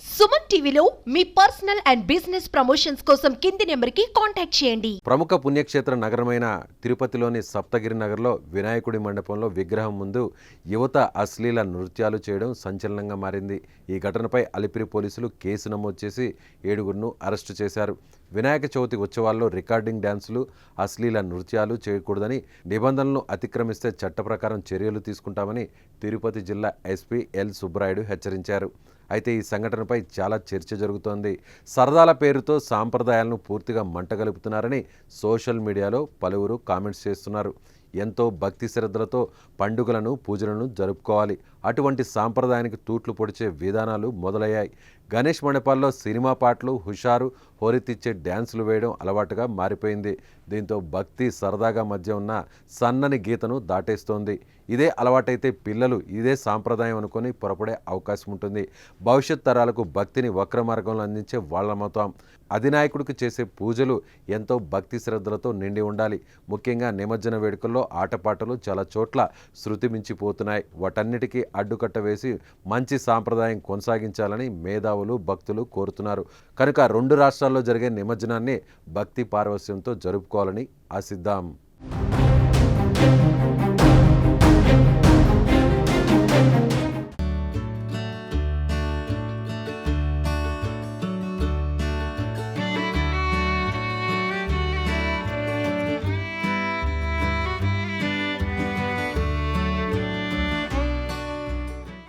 సుమన్ టీవీలో మీ personal and business promotions కోసం కింది నెంబర్కి కాంటాక్ట్ చేయండి. ప్రముఖ పుణ్యక్షేత్ర నగరమైన తిరుపతిలోని సప్తగిరి నగర్లో వినాయకుడి మండపంలో విగ్రహం ముందు యువత అశ్లీల నృత్యాలు చేయడం సంచలనంగా మారింది. ఈ ఘటనపై అలిపిరి పోలీసులు కేసు నమోదు చేసి 7గురిను అరెస్టు చేశారు. వినాయక చవితి ఉత్సవాల్లో రికార్డింగ్ డ్యాన్సులు, అశ్లీల నృత్యాలు చేయకూడదని, నిబంధనలను అతిక్రమిస్తే చట్ట ప్రకారం చర్యలు తీసుకుంటామని తిరుపతి జిల్లా ఎస్పీ ఎల్ సుబ్బరాయుడు హెచ్చరించారు. అయితే ఈ సంఘటనపై చాలా చర్చ జరుగుతోంది. సరదాల పేరుతో సాంప్రదాయాలను పూర్తిగా మంటగలుపుతున్నారని సోషల్ మీడియాలో పలువురు కామెంట్స్ చేస్తున్నారు. ఎంతో భక్తి శ్రద్ధలతో పండుగలను, పూజలను జరుపుకోవాలి. అటువంటి సాంప్రదాయానికి తూట్లు పొడిచే విధానాలు మొదలయ్యాయి. గణేష్ మండపాల్లో సినిమా పాటలు, హుషారు, హోరెత్తిచ్చే డ్యాన్సులు వేయడం అలవాటుగా మారిపోయింది. దీంతో భక్తి, సరదాగా మధ్య ఉన్న సన్నని గీతను దాటేస్తోంది. ఇదే అలవాటైతే పిల్లలు ఇదే సాంప్రదాయం అనుకొని పొరపడే అవకాశం ఉంటుంది. భవిష్యత్ తరాలకు భక్తిని వక్ర మార్గంలో అందించే వాళ్ళమవుతాం. అధినాయకుడికి చేసే పూజలు ఎంతో భక్తి శ్రద్ధలతో నిండి ఉండాలి. ముఖ్యంగా నిమజ్జన వేడుకల్లో ఆటపాటలు చాలా చోట్ల శృతి మించిపోతున్నాయి. వాటన్నిటికీ అడ్డుకట్ట వేసి మంచి సాంప్రదాయం కొనసాగించాలని మేధావులు, భక్తులు కోరుతున్నారు. కనుక 2 రాష్ట్రాల్లో జరిగే నిమజ్జనాన్ని భక్తి పారవస్యంతో జరుపుకోవాలని ఆశిద్దాం.